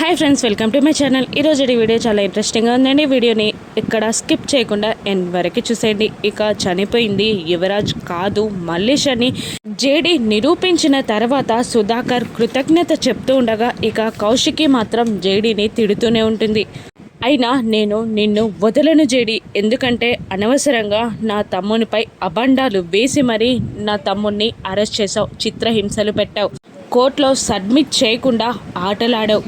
Hi friends, welcome to my channel. ఈరోజు video చాలా ఇంట్రెస్టింగ్గా ఉందండి. వీడియోని ఇక్కడ స్కిప్ చేయకుండా ఎండ్ వరకు చూసేయండి. ఇక చనిపోయింది యువరాజ్ కాదు మల్లేష్ అని జేడి నిరూపించిన తర్వాత సుధాకర్ కృతజ్ఞత చెప్తూ ఉండగా ఇక కౌశికి మాత్రం జేడీని తిడుతూనే ఉంటుంది. అయినా నేను నిన్ను వదలను జేడి, ఎందుకంటే అనవసరంగా నా తమ్మునిపై అబండాలు వేసి మరీ నా తమ్ముడిని అరెస్ట్ చేసావు, చిత్రహింసలు పెట్టావు, కోర్టులో సబ్మిట్ చేయకుండా ఆటలాడావు.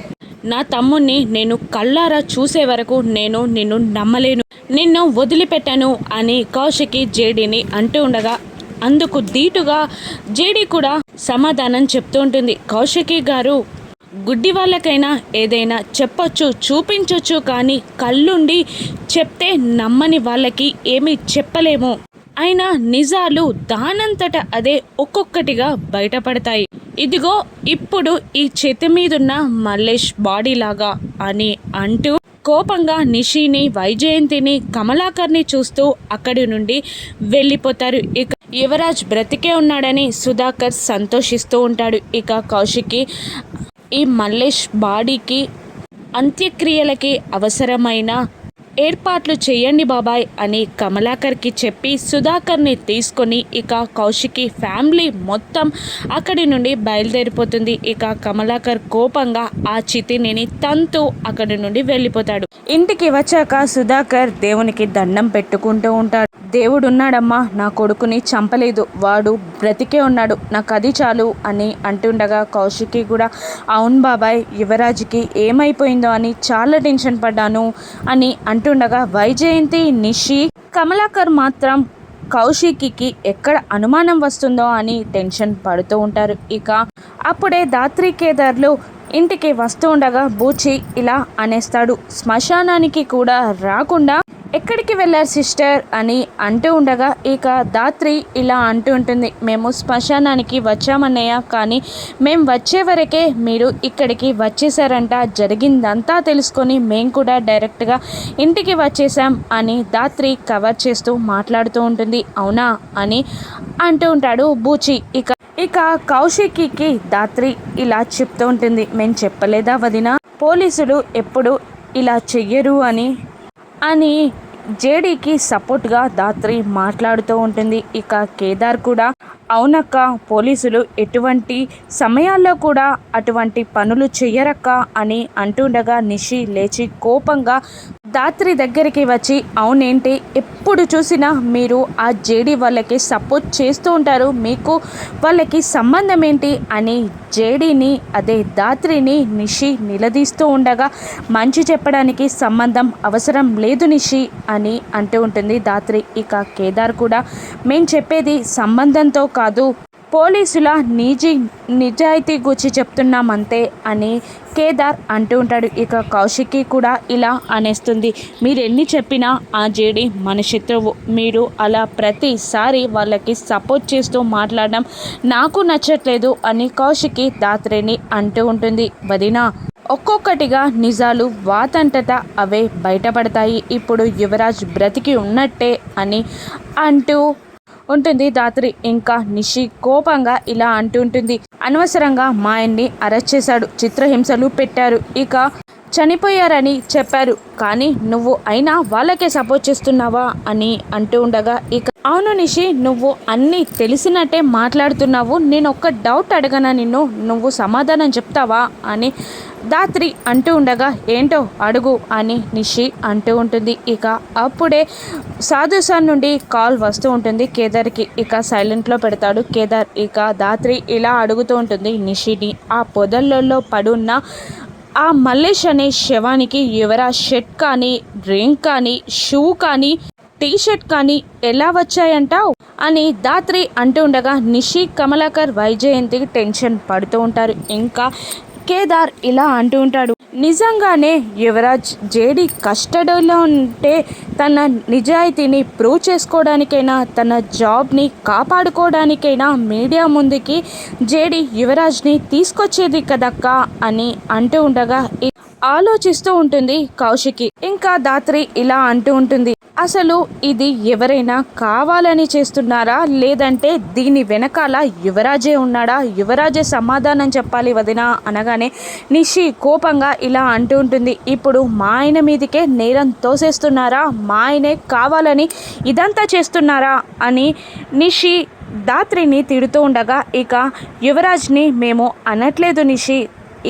నా తమ్ముణ్ణి నేను కళ్ళారా చూసే వరకు నేను నిన్ను నమ్మలేను, నిన్ను వదిలిపెట్టాను అని కౌశికి జేడీని అంటూ ఉండగా అందుకు ధీటుగా జేడీ కూడా సమాధానం చెప్తూ ఉంటుంది. కౌశికి గారు, గుడ్డి వాళ్ళకైనా ఏదైనా చెప్పొచ్చు, చూపించవచ్చు, కానీ కళ్ళుండి చెప్తే నమ్మని వాళ్ళకి ఏమీ చెప్పలేము. అయినా నిజాలు దానంతట అదే ఒక్కొక్కటిగా బయటపడతాయి. ఇదిగో ఇప్పుడు ఈ చేతి మీదున్న మల్లేష్ బాడీలాగా అని అంటూ కోపంగా నిషిని, వైజయంతిని, కమలాకర్ని చూస్తూ అక్కడి నుండి వెళ్ళిపోతారు. ఇక యువరాజ్ బ్రతికే ఉన్నాడని సుధాకర్ సంతోషిస్తూ ఉంటాడు. ఇక కౌశికి ఈ మల్లేష్ బాడీకి అంత్యక్రియలకి అవసరమైన ఏర్పాట్లు చేయండి బాబాయ్ అని కమలాకర్కి చెప్పి సుధాకర్ని తీసుకొని ఇక కౌశికి ఫ్యామిలీ మొత్తం అక్కడి నుండి బయలుదేరిపోతుంది. ఇక కమలాకర్ కోపంగా ఆ చితిని తంతు అక్కడి నుండి వెళ్ళిపోతాడు. ఇంటికి వచ్చాక సుధాకర్ దేవునికి దండం పెట్టుకుంటూ ఉంటాడు. దేవుడు ఉన్నాడమ్మా, నా కొడుకుని చంపలేదు, వాడు బ్రతికే ఉన్నాడు, నాకు అది చాలు అని అంటుండగా కౌశికి కూడా అవును బాబాయ్, యువరాజ్కి ఏమైపోయిందో అని చాలా టెన్షన్ పడ్డాను అని అంటుండగా వైజయంతి, నిషి, కమలాకర్ మాత్రం కౌశికి ఎక్కడ అనుమానం వస్తుందో అని టెన్షన్ పడుతూ ఉంటారు. ఇక అప్పుడే దాత్రి కేదార్లు ఇంటికి వస్తూ ఉండగా బూచి ఇలా అనేస్తాడు, శ్మశానానికి కూడా రాకుండా ఎక్కడికి వెళ్ళారు సిస్టర్ అని అంటూ ఉండగా ఇక దాత్రి ఇలా అంటూ ఉంటుంది, మేము శ్మశానానికి వచ్చామన్నయ్య, కానీ మేము వచ్చే వరకే మీరు ఇక్కడికి వచ్చేసారంట, జరిగిందంతా తెలుసుకొని మేము కూడా డైరెక్ట్గా ఇంటికి వచ్చేసాం అని దాత్రి కవర్ చేస్తూ మాట్లాడుతూ ఉంటుంది. అవునా అని అంటూ ఉంటాడు బూచి. ఇక కౌశికి దాత్రి ఇలా చెప్తూ ఉంటుంది, మేము చెప్పలేదా వదిన, పోలీసులు ఎప్పుడు ఇలా చెయ్యరు అని జేడీకి సపోర్ట్గా దాత్రి మాట్లాడుతూ ఉంటుంది. ఇక కేదార్ కూడా అవునక్క, పోలీసులు ఎటువంటి సమయాల్లో కూడా అటువంటి పనులు చెయ్యరక్క అని అంటుండగా నిషి లేచి కోపంగా దాత్రి దగ్గరికి వచ్చి అవునేంటి ఎప్పుడు చూసినా మీరు ఆ జేడీ వాళ్ళకి సపోర్ట్ చేస్తూ ఉంటారు, మీకు వాళ్ళకి సంబంధం ఏంటి అని జేడీని అదే దాత్రిని నిషి నిలదీస్తూ ఉండగా మంచి చెప్పడానికి సంబంధం అవసరం లేదు నిషి అని అంటూ ఉంటుంది దాత్రి. ఇక కేదార్ కూడా మేం చెప్పేది సంబంధంతో కాదు, పోలీసుల నిజాయితీ గురించి చెప్తున్నామంతే అని కేదార్ అంటూ ఉంటాడు. ఇక కౌశికి కూడా ఇలా అనేస్తుంది, మీరెన్ని చెప్పినా ఆ జేడీ మన శత్రువు, మీరు అలా ప్రతిసారి వాళ్ళకి సపోర్ట్ చేస్తూ మాట్లాడడం నాకు నచ్చట్లేదు అని కౌశికి దాత్రిని అంటూ ఉంటుంది. వదినా, ఒక్కొక్కటిగా నిజాలు వాతంతట అవే బయటపడతాయి, ఇప్పుడు యువరాజ్ బ్రతికి ఉన్నట్టే అని అంటూ ఉంటుంది దాత్రి. ఇంకా నిషి కోపంగా ఇలా అంటుంటుంది, అనవసరంగా మా ఆయన్ని అరెస్ట్ చేశాడు, చిత్రహింసలు పెట్టారు, ఇక చనిపోయారని చెప్పారు, కానీ నువ్వు అయినా వాళ్ళకే సపోర్ట్ చేస్తున్నావా అని అంటూ ఉండగా ఇక అవును నిషి, నువ్వు అన్నీ తెలిసినట్టే మాట్లాడుతున్నావు, నేను ఒక్క డౌట్ అడగనా నిన్ను, నువ్వు సమాధానం చెప్తావా అని దాత్రి అంటూ ఉండగా ఏంటో అడుగు అని నిషి అంటూ ఉంటుంది. ఇక అప్పుడే సాధు సార్ నుండి కాల్ వస్తూ ఉంటుంది కేదార్కి. ఇక సైలెంట్లో పెడతాడు కేదార్. ఇక దాత్రి ఇలా అడుగుతూ ఉంటుంది నిషిని, ఆ పొదల్లో పడున్న ఆ మల్లేష్ అనే శవానికి యువరాజ్ షర్ట్ కానీ, రింగ్ కానీ, షూ కానీ, టీషర్ట్ కానీ ఎలా వచ్చాయంటావు అని దాత్రి అంటూ ఉండగా నిషి, కమలాకర్, వైజయంతి టెన్షన్ పడుతూ ఉంటారు. ఇంకా కేదార్ ఇలా అంటూ ఉంటాడు, నిజంగానే యువరాజ్ జేడీ కస్టడీలో ఉంటే తన నిజాయితీని ప్రూవ్ చేసుకోవడానికైనా, తన జాబ్ని కాపాడుకోవడానికైనా మీడియా ముందుకి జేడీ యువరాజ్ని తీసుకొచ్చేది కదక్క అని అంటూ ఉండగా ఆలోచిస్తూ ఉంటుంది కౌశికి. ఇంకా దాత్రి ఇలా అంటూ ఉంటుంది, అసలు ఇది ఎవరైనా కావాలని చేస్తున్నారా, లేదంటే దీని వెనకాల యువరాజే ఉన్నాడా? యువరాజే సమాధానం చెప్పాలి వదిన అనగానే నిషి కోపంగా ఇలా అంటూ ఉంటుంది. ఇప్పుడు మా ఆయన మీదకే నేరం తోసేస్తున్నారా? మా ఆయనే కావాలని ఇదంతా చేస్తున్నారా అని నిషి దాత్రిని తిడుతూ ఉండగా, ఇక యువరాజ్ని మేము అనట్లేదు నిషి,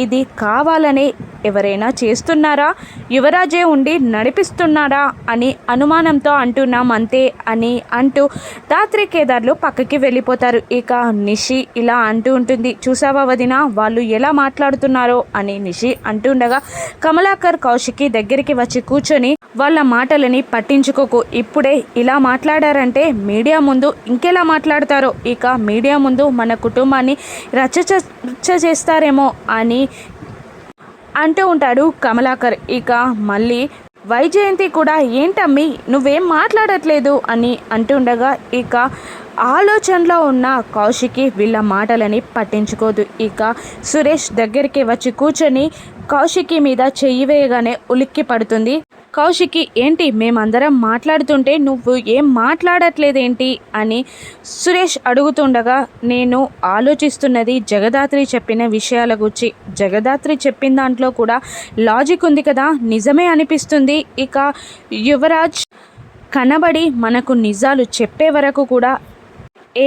ఇది కావాలని ఎవరైనా చేస్తున్నారా, యువరాజే ఉండి నడిపిస్తున్నాడా అని అనుమానంతో అంటున్నాం అంతే అని అంటూ దాత్రి కేదార్లు పక్కకి వెళ్ళిపోతారు. ఇక నిషి ఇలా అంటూ ఉంటుంది, చూసావా వదిన వాళ్ళు ఎలా మాట్లాడుతున్నారో అని నిషి అంటుండగా కమలాకర్ కౌశికి దగ్గరికి వచ్చి కూర్చొని వాళ్ళ మాటలని పట్టించుకోకు, ఇప్పుడే ఇలా మాట్లాడారంటే మీడియా ముందు ఇంకెలా మాట్లాడతారో, ఇక మీడియా ముందు మన కుటుంబాన్ని రచ్చ చేస్తారేమో అని అంటూ ఉంటాడు కమలాకర్. ఇక మళ్ళీ వైజయంతి కూడా ఏంటమ్మి నువ్వేం మాట్లాడట్లేదు అని అంటుండగా, ఇక ఆలోచనలో ఉన్న కౌశికి వీళ్ళ మాటలని పట్టించుకోదు. ఇక సురేష్ దగ్గరికి వచ్చి కూర్చొని కౌశికి మీద చెయ్యి వేయగానే ఉలిక్కి పడుతుంది. కౌశికి ఏంటి మేమందరం మాట్లాడుతుంటే నువ్వు ఏం మాట్లాడట్లేదేంటి అని సురేష్ అడుగుతుండగా, నేను ఆలోచిస్తున్నది జగదాత్రి చెప్పిన విషయాల గురించి. జగదాత్రి చెప్పిన దాంట్లో కూడా లాజిక్ ఉంది కదా, నిజమే అనిపిస్తుంది. ఇక యువరాజ్ కనబడి మనకు నిజాలు చెప్పే వరకు కూడా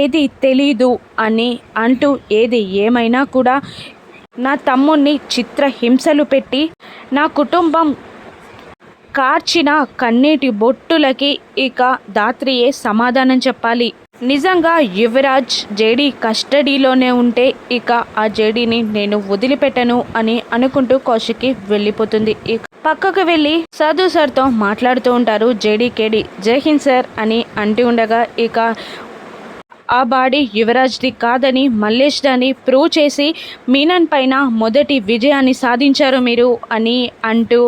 ఏది తెలీదు అని అంటూ, ఏది ఏమైనా కూడా నా తమ్ముణ్ణి చిత్రహింసలు పెట్టి నా కుటుంబం కార్చిన కన్నీటి బొట్టులకి ఇక దాత్రియే సమాధానం చెప్పాలి. నిజంగా యువరాజ్ జేడీ కస్టడీలోనే ఉంటే ఇక ఆ జేడీని నేను వదిలిపెట్టను అని అనుకుంటూ కౌశికి వెళ్ళిపోతుంది. ఇక పక్కకు వెళ్ళి సాధు సార్తో మాట్లాడుతూ ఉంటారు జేడీ కేడీ. జై హింద్ సార్ అని అంటూ ఉండగా, ఇక ఆ బాడీ యువరాజ్ది కాదని మల్లేష్ దాన్ని ప్రూవ్ చేసి మీనన్ పైన మొదటి విజయాన్ని సాధించారు మీరు అని అంటూ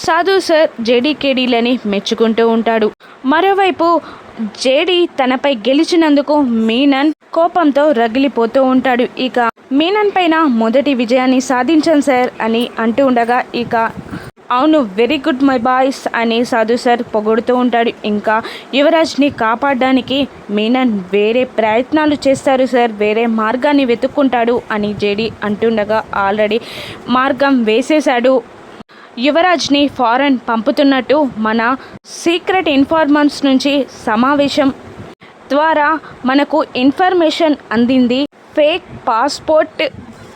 సాధు సార్ జేడీకేడీలని మెచ్చుకుంటూ ఉంటాడు. మరోవైపు జేడీ తనపై గెలిచినందుకు మీనన్ కోపంతో రగిలిపోతూ ఉంటాడు. ఇక మీనన్ పైన మొదటి విజయాన్ని సాధించాను సార్ అని అంటూ ఉండగా, ఇక అవును వెరీ గుడ్ మై బాయ్స్ అని సాధు సార్ పొగుడుతూ ఉంటాడు. ఇంకా యువరాజ్ని కాపాడడానికి మీనన్ వేరే ప్రయత్నాలు చేస్తారు సార్, వేరే మార్గాన్ని వెతుక్కుంటాడు అని జేడీ అంటుండగా, ఆల్రెడీ మార్గం వేసేశాడు. యువరాజ్ని ఫారెన్ పంపుతున్నట్టు మన సీక్రెట్ ఇన్ఫార్మర్స్ నుంచి సమావేశం ద్వారా మనకు ఇన్ఫర్మేషన్ అందింది. ఫేక్ పాస్పోర్ట్,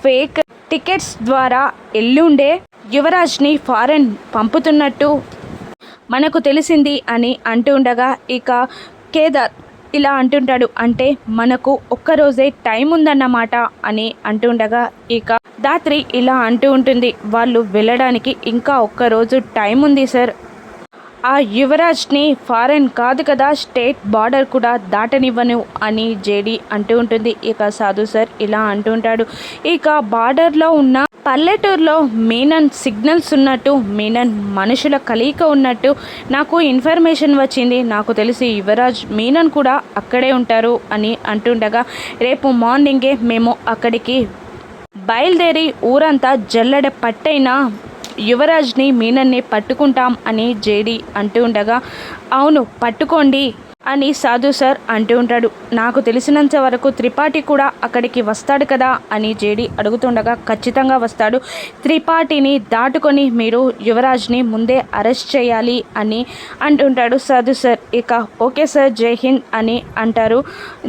ఫేక్ టికెట్స్ ద్వారా ఎల్లుండే యువరాజ్ని ఫారెన్ పంపుతున్నట్టు మనకు తెలిసింది అని అంటూ ఉండగా, ఇక కేదార్ ఇలా అంటుంటాడు, అంటే మనకు ఒక్కరోజే టైం ఉందన్నమాట అని అంటుండగా, ఇక దాత్రి ఇలా అంటూ ఉంటుంది, వాళ్ళు వెళ్ళడానికి ఇంకా ఒక్కరోజు టైం ఉంది సార్, ఆ యువరాజ్ని ఫారెన్ కాదు కదా స్టేట్ బార్డర్ కూడా దాటనివ్వను అని జేడీ అంటూ ఉంటుంది. ఇక సాధు సార్ ఇలా అంటుంటాడు, ఇక బార్డర్లో ఉన్న పల్లెటూరులో మీనన్ సిగ్నల్స్ ఉన్నట్టు, మీనన్ మనుషుల కలయిక ఉన్నట్టు నాకు ఇన్ఫర్మేషన్ వచ్చింది. నాకు తెలిసి యువరాజ్ మీనన్ కూడా అక్కడే ఉంటారు అని అంటుండగా, రేపు మార్నింగే మేము అక్కడికి బయలుదేరి ఊరంతా జల్లెడ పట్టైన యువరాజ్ని మీనన్ని పట్టుకుంటాం అని జేడీ అంటూ ఉండగా, అవును పట్టుకోండి అని సాధు సార్ అంటూ ఉంటాడు. నాకు తెలిసినంత వరకు త్రిపాఠి కూడా అక్కడికి వస్తాడు కదా అని జేడీ అడుగుతుండగా, ఖచ్చితంగా వస్తాడు, త్రిపాఠిని దాటుకొని మీరు యువరాజ్ని ముందే అరెస్ట్ చేయాలి అని అంటుంటాడు సాధు సార్. ఇక ఓకే సార్ జై హింద్ అని అంటారు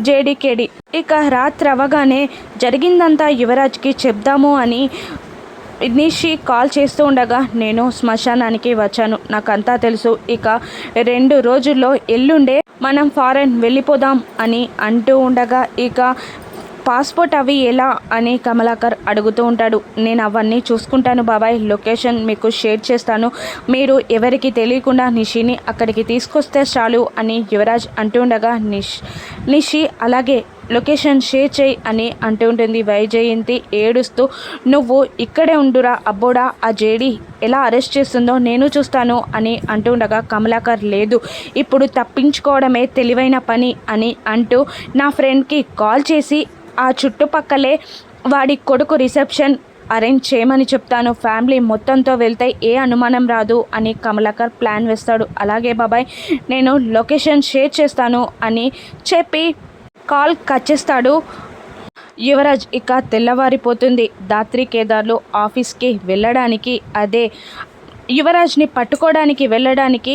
జేడీ కేడీ. ఇక రాత్రి అవగానే జరిగిందంతా యువరాజ్కి చెప్దాము అని నిషి కాల్ చేస్తూ ఉండగా, నేను శ్మశానానికి వచ్చాను, నాకంతా తెలుసు, ఇక 2 రోజుల్లో ఎల్లుండే మనం ఫారెన్ వెళ్ళిపోదాం అని అంటూ ఉండగా, ఇక పాస్పోర్ట్ అవి ఎలా అని కమలాకర్ అడుగుతూ ఉంటాడు. నేను అవన్నీ చూసుకుంటాను బాబాయ్, లొకేషన్ మీకు షేర్ చేస్తాను, మీరు ఎవరికి తెలియకుండా నిషిని అక్కడికి తీసుకొస్తే చాలు అని యువరాజ్ అంటూ ఉండగా, నిషి అలాగే లొకేషన్ షేర్ చేయి అని అంటూ ఉంటుంది. వైజయంతి ఏడుస్తూ, నువ్వు ఇక్కడే ఉండురా అబ్బోడా, ఆ జేడీ ఎలా అరెస్ట్ చేస్తుందో నేను చూస్తాను అని అంటూ ఉండగా, కమలాకర్ లేదు ఇప్పుడు తప్పించుకోవడమే తెలివైన పని అని అంటూ నా ఫ్రెండ్కి కాల్ చేసి ఆ చుట్టుపక్కలే వాడి కొడుకు రిసెప్షన్ అరేంజ్ చేయమని చెప్తాను, ఫ్యామిలీ మొత్తంతో వెళ్తే ఏ అనుమానం రాదు అని కమలాకర్ ప్లాన్ వేస్తాడు. అలాగే బాబాయ్, నేను లొకేషన్ షేర్ చేస్తాను అని చెప్పి కాల్ కట్ చేస్తాడు యువరాజ్. ఇక తెల్లవారిపోతుంది. దాత్రి కేదార్లు ఆఫీస్కి వెళ్ళడానికి, అదే యువరాజ్ని పట్టుకోవడానికి వెళ్ళడానికి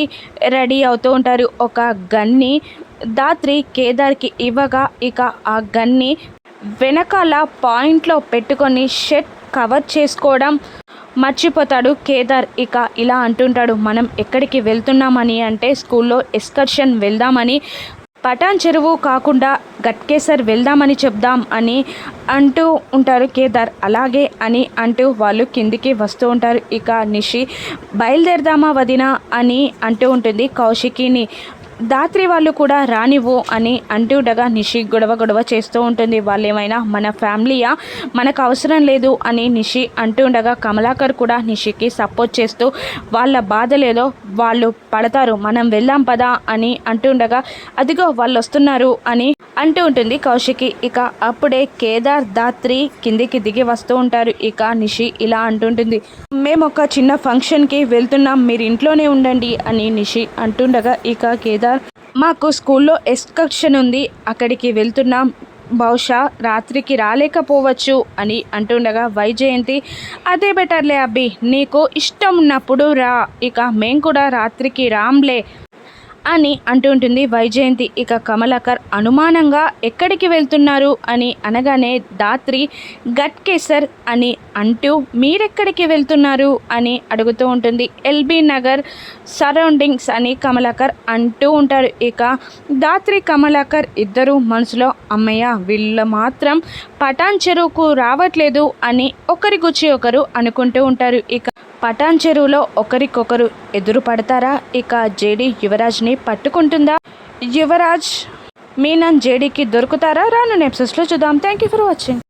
రెడీ అవుతూ ఉంటారు. ఒక గన్ని దాత్రి కేదార్కి ఇవ్వగా ఇక ఆ గన్ని వెనకాల పాయింట్లో పెట్టుకొని షెడ్ కవర్ చేసుకోవడం మర్చిపోతాడు కేదార్. ఇక ఇలా అంటుంటాడు, మనం ఎక్కడికి వెళ్తున్నామని అంటే స్కూల్లో ఎక్స్కర్షన్ వెళ్దామని, పటాన్ చెరువు కాకుండా గట్కేసర్ వెళ్దామని చెప్దాం అని అంటూ ఉంటారు కేదార్. అలాగే అని అంటూ వాళ్ళు కిందికి వస్తూ ఉంటారు. ఇక నిషి బయలుదేరదామా వదినా అని అంటూ ఉంటుంది కౌశికిని. దాత్రి వాళ్ళు కూడా రానివ్వు అని అంటుండగా నిషి గొడవ చేస్తూ ఉంటుంది. వాళ్ళు ఏమైనా మన ఫ్యామిలీయా, మనకు అవసరం లేదు అని నిషి అంటుండగా కమలాకర్ కూడా నిషికి సపోర్ట్ చేస్తూ వాళ్ళ బాధలేదో వాళ్ళు పడతారు, మనం వెళ్దాం పదా అని అంటుండగా అదిగో వాళ్ళు వస్తున్నారు అని అంటూ ఉంటుంది కౌశికి. ఇక అప్పుడే కేదార్ దాత్రి కిందికి దిగి వస్తూ ఉంటారు. ఇక నిషి ఇలా అంటుంటుంది, మేము ఒక చిన్న ఫంక్షన్కి వెళ్తున్నాం, మీరు ఇంట్లోనే ఉండండి అని నిషి అంటుండగా ఇక కేదార్, మాకు స్కూల్లో ఎక్స్కర్షన్ ఉంది, అక్కడికి వెళ్తున్నాం, బహుశా రాత్రికి రాలేకపోవచ్చు అని అంటుండగా వైజయంతి, అదే బెటర్లే అబ్బి, నీకు ఇష్టం ఉన్నప్పుడు రా, ఇక మేం కూడా రాత్రికి రాంలే అని అంటుంటుంది వైజయంతి. ఇక కమలాకర్ అనుమానంగా ఎక్కడికి వెళ్తున్నారు అని అనగానే దాత్రి గట్కేసర్ అని అంటూ మీరెక్కడికి వెళ్తున్నారు అని అడుగుతూ ఉంటుంది. ఎల్బీ నగర్ సరౌండింగ్స్ అని కమలాకర్ అంటూ ఉంటారు. ఇక దాత్రి కమలాకర్ ఇద్దరు మనసులో అమ్మయ్య వీళ్ళు మాత్రం పటాన్ చెరువుకు రావట్లేదు అని ఒకరి గుచ్చి ఒకరు అనుకుంటూ ఉంటారు. ఇక పటాన్ చెరువులో ఒకరికొకరు ఎదురు పడతారా? ఇక జేడీ యువరాజ్ని పట్టుకుంటుందా? యువరాజ్ మీనన్ జేడీకి దొరుకుతారా? రాను ఎపిసోడ్స్లో చూద్దాం. Thank you for watching.